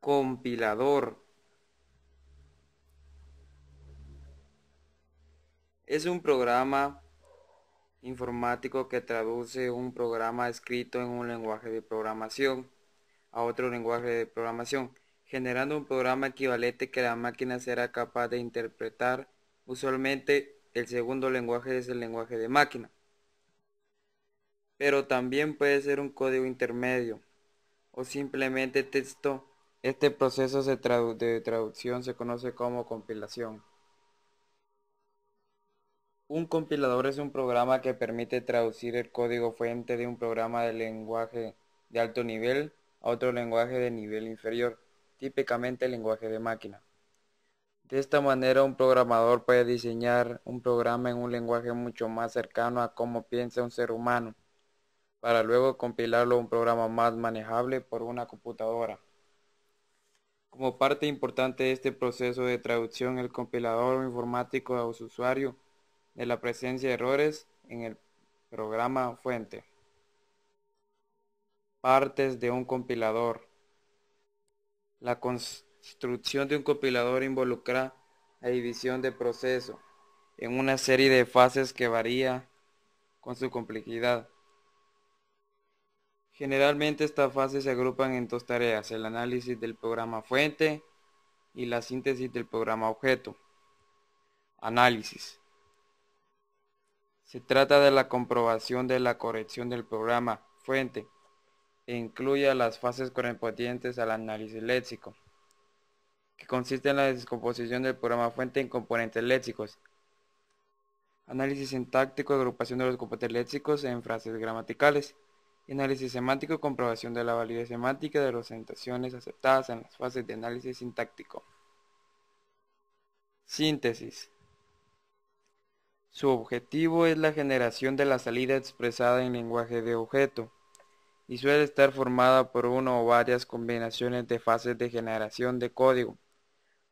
Compilador es un programa informático que traduce un programa escrito en un lenguaje de programación a otro lenguaje de programación, generando un programa equivalente que la máquina será capaz de interpretar. Usualmente el segundo lenguaje es el lenguaje de máquina, pero también puede ser un código intermedio o simplemente texto. Este proceso de traducción se conoce como compilación. Un compilador es un programa que permite traducir el código fuente de un programa de lenguaje de alto nivel a otro lenguaje de nivel inferior, típicamente el lenguaje de máquina. De esta manera, un programador puede diseñar un programa en un lenguaje mucho más cercano a cómo piensa un ser humano, para luego compilarlo a un programa más manejable por una computadora. Como parte importante de este proceso de traducción, el compilador informático a su usuario de la presencia de errores en el programa fuente. Partes de un compilador. La construcción de un compilador involucra la división de proceso en una serie de fases que varía con su complejidad. Generalmente estas fases se agrupan en dos tareas: el análisis del programa fuente y la síntesis del programa objeto. Análisis. Se trata de la comprobación de la corrección del programa fuente e incluye las fases correspondientes al análisis léxico, que consiste en la descomposición del programa fuente en componentes léxicos. Análisis sintáctico, agrupación de los componentes léxicos en frases gramaticales. Y análisis semántico, comprobación de la validez semántica de las representaciones aceptadas en las fases de análisis sintáctico. Síntesis. Su objetivo es la generación de la salida expresada en lenguaje de objeto y suele estar formada por una o varias combinaciones de fases de generación de código.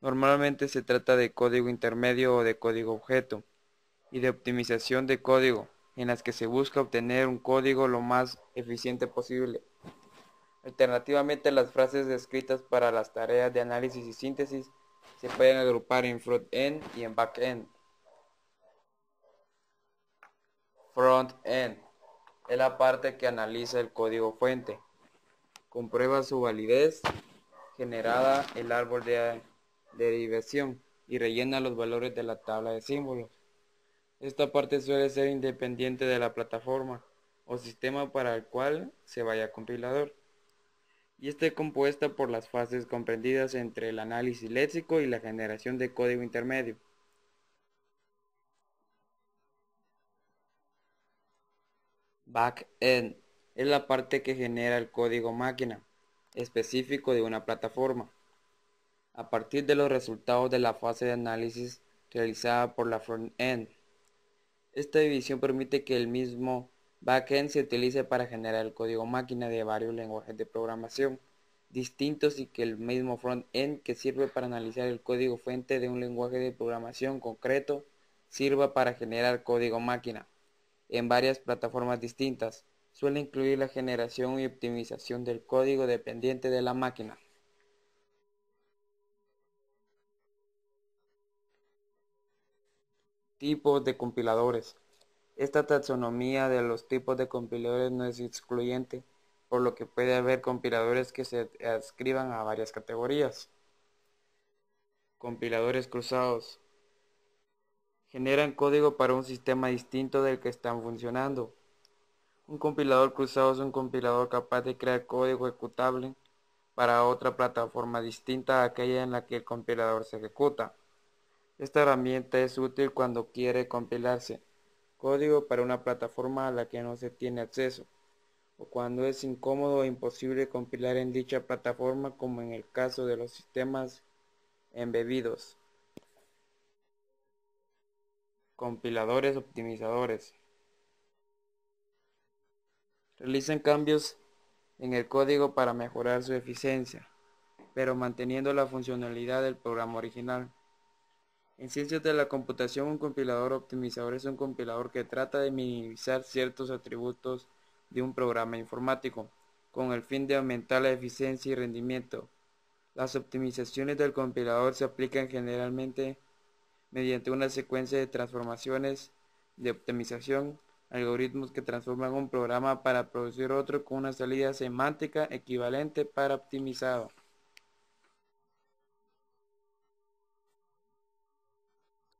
Normalmente se trata de código intermedio o de código objeto, y de optimización de código, en las que se busca obtener un código lo más eficiente posible. Alternativamente, las frases descritas para las tareas de análisis y síntesis se pueden agrupar en front-end y en back-end. Front-end es la parte que analiza el código fuente, comprueba su validez, generada el árbol de derivación y rellena los valores de la tabla de símbolos. Esta parte suele ser independiente de la plataforma o sistema para el cual se vaya compilador, y está compuesta por las fases comprendidas entre el análisis léxico y la generación de código intermedio. Back-end es la parte que genera el código máquina específico de una plataforma, a partir de los resultados de la fase de análisis realizada por la front-end. Esta división permite que el mismo backend se utilice para generar el código máquina de varios lenguajes de programación distintos y que el mismo front-end, que sirve para analizar el código fuente de un lenguaje de programación concreto, sirva para generar código máquina en varias plataformas distintas. Suele incluir la generación y optimización del código dependiente de la máquina. Tipos de compiladores. Esta taxonomía de los tipos de compiladores no es excluyente, por lo que puede haber compiladores que se adscriban a varias categorías. Compiladores cruzados. Generan código para un sistema distinto del que están funcionando. Un compilador cruzado es un compilador capaz de crear código ejecutable para otra plataforma distinta a aquella en la que el compilador se ejecuta. Esta herramienta es útil cuando quiere compilarse código para una plataforma a la que no se tiene acceso, o cuando es incómodo o imposible compilar en dicha plataforma, como en el caso de los sistemas embebidos. Compiladores optimizadores. Realizan cambios en el código para mejorar su eficiencia, pero manteniendo la funcionalidad del programa original. En ciencias de la computación, un compilador optimizador es un compilador que trata de minimizar ciertos atributos de un programa informático, con el fin de aumentar la eficiencia y rendimiento. Las optimizaciones del compilador se aplican generalmente mediante una secuencia de transformaciones de optimización, algoritmos que transforman un programa para producir otro con una salida semántica equivalente para optimizado.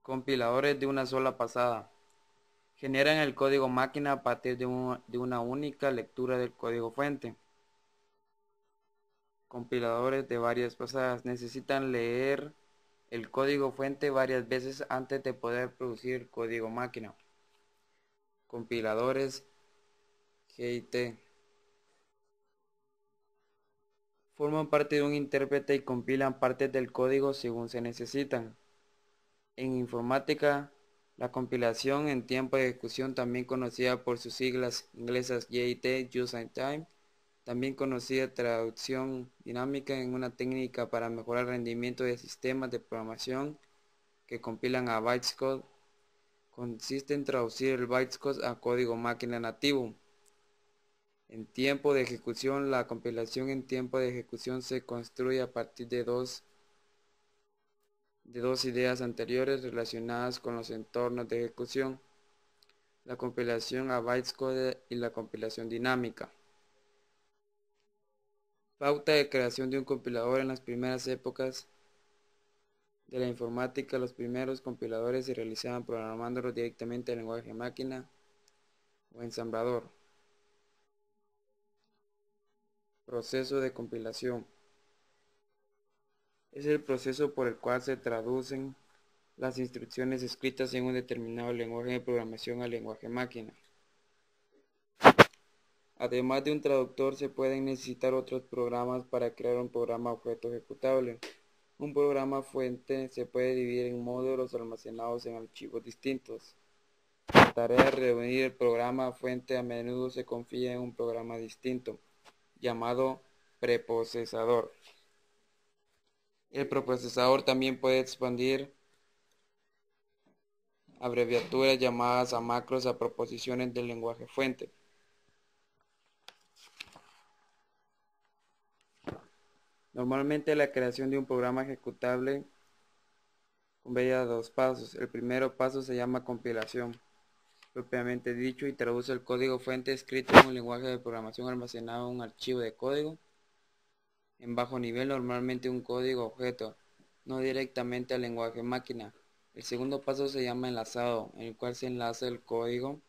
Compiladores de una sola pasada. Generan el código máquina a partir de una única lectura del código fuente. Compiladores de varias pasadas. Necesitan leer el código fuente varias veces antes de poder producir el código máquina. Compiladores GIT. Forman parte de un intérprete y compilan partes del código según se necesitan. En informática, la compilación en tiempo de ejecución, también conocida por sus siglas inglesas JIT, Just in Time, también conocida traducción dinámica, en una técnica para mejorar el rendimiento de sistemas de programación que compilan a bytecode, consiste en traducir el bytecode a código máquina nativo. En tiempo de ejecución, la compilación en tiempo de ejecución se construye a partir de dos ideas anteriores relacionadas con los entornos de ejecución: la compilación a bytecode y la compilación dinámica. Pauta de creación de un compilador. En las primeras épocas de la informática, los primeros compiladores se realizaban programándolos directamente en lenguaje máquina o ensamblador. Proceso de compilación. Es el proceso por el cual se traducen las instrucciones escritas en un determinado lenguaje de programación al lenguaje máquina. Además de un traductor, se pueden necesitar otros programas para crear un programa objeto ejecutable. Un programa fuente se puede dividir en módulos almacenados en archivos distintos. La tarea de reunir el programa fuente a menudo se confía en un programa distinto, llamado preprocesador. El preprocesador también puede expandir abreviaturas llamadas a macros a proposiciones del lenguaje fuente. Normalmente la creación de un programa ejecutable conlleva dos pasos. El primer paso se llama compilación, propiamente dicho, y traduce el código fuente escrito en un lenguaje de programación almacenado en un archivo de código en bajo nivel, normalmente un código objeto, no directamente al lenguaje máquina. El segundo paso se llama enlazado, en el cual se enlaza el código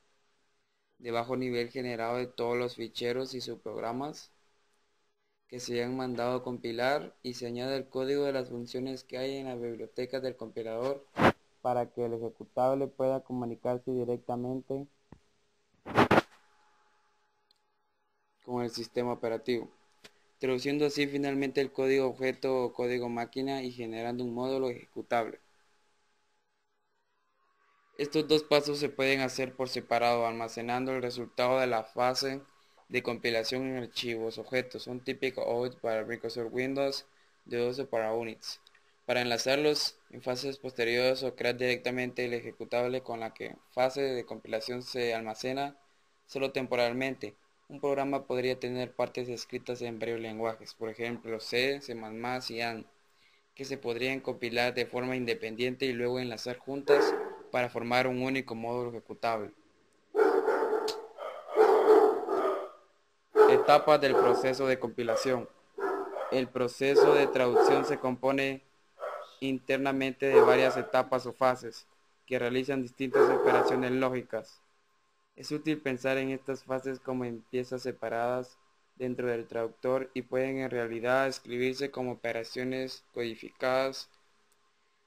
de bajo nivel generado de todos los ficheros y subprogramas que se han mandado a compilar, y se añade el código de las funciones que hay en la biblioteca del compilador para que el ejecutable pueda comunicarse directamente con el sistema operativo, traduciendo así finalmente el código objeto o código máquina y generando un módulo ejecutable. Estos dos pasos se pueden hacer por separado, almacenando el resultado de la fase de compilación en archivos objetos, un típico OUT para Microsoft Windows, de 12 para Unix, para enlazarlos en fases posteriores o crear directamente el ejecutable con la que fase de compilación se almacena solo temporalmente. Un programa podría tener partes escritas en varios lenguajes, por ejemplo C, C++ y AND, que se podrían compilar de forma independiente y luego enlazar juntas para formar un único módulo ejecutable. Etapas del proceso de compilación. El proceso de traducción se compone internamente de varias etapas o fases que realizan distintas operaciones lógicas. Es útil pensar en estas fases como en piezas separadas dentro del traductor, y pueden en realidad escribirse como operaciones codificadas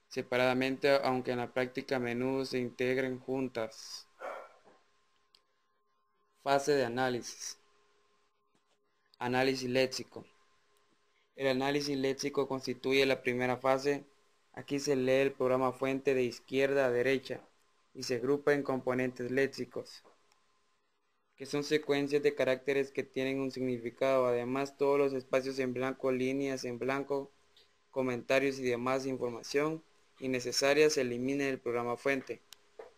separadamente, aunque en la práctica a menudo se integren juntas. Fase de análisis. Análisis léxico. El análisis léxico constituye la primera fase. Aquí se lee el programa fuente de izquierda a derecha y se agrupa en componentes léxicos, que son secuencias de caracteres que tienen un significado. Además, todos los espacios en blanco, líneas en blanco, comentarios y demás información innecesaria se elimina del programa fuente.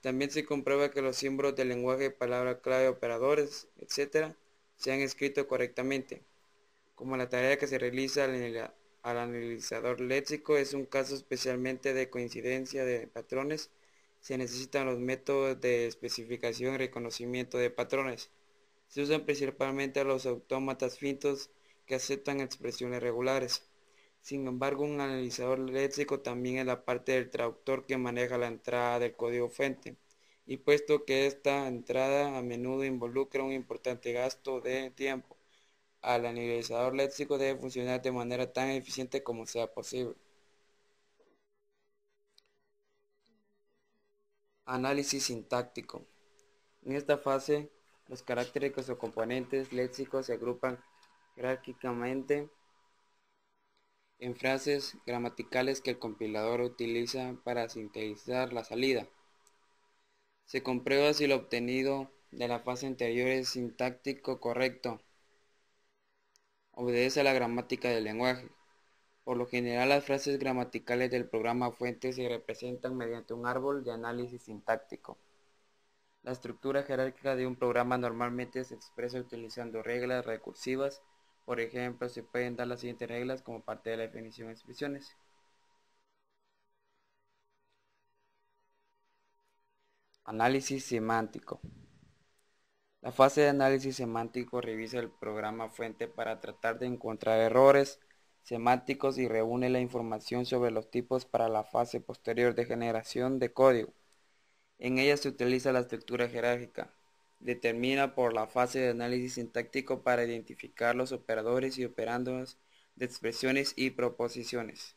También se comprueba que los símbolos del lenguaje, palabra clave, operadores, etc., se han escrito correctamente, como la tarea que se realiza al analizador léxico es un caso especialmente de coincidencia de patrones. Se necesitan los métodos de especificación y reconocimiento de patrones. Se usan principalmente los autómatas fintos que aceptan expresiones regulares. Sin embargo, un analizador léxico también es la parte del traductor que maneja la entrada del código fuente, y puesto que esta entrada a menudo involucra un importante gasto de tiempo, el analizador léxico debe funcionar de manera tan eficiente como sea posible. Análisis sintáctico. En esta fase, los caracteres o componentes léxicos se agrupan jerárquicamente en frases gramaticales que el compilador utiliza para sintetizar la salida. Se comprueba si lo obtenido de la fase anterior es sintáctico correcto, obedece a la gramática del lenguaje. Por lo general, las frases gramaticales del programa fuente se representan mediante un árbol de análisis sintáctico. La estructura jerárquica de un programa normalmente se expresa utilizando reglas recursivas. Por ejemplo, se pueden dar las siguientes reglas como parte de la definición de expresiones. Análisis semántico. La fase de análisis semántico revisa el programa fuente para tratar de encontrar errores semánticos y reúne la información sobre los tipos para la fase posterior de generación de código. En ella se utiliza la estructura jerárquica. Determina por la fase de análisis sintáctico para identificar los operadores y operandos de expresiones y proposiciones.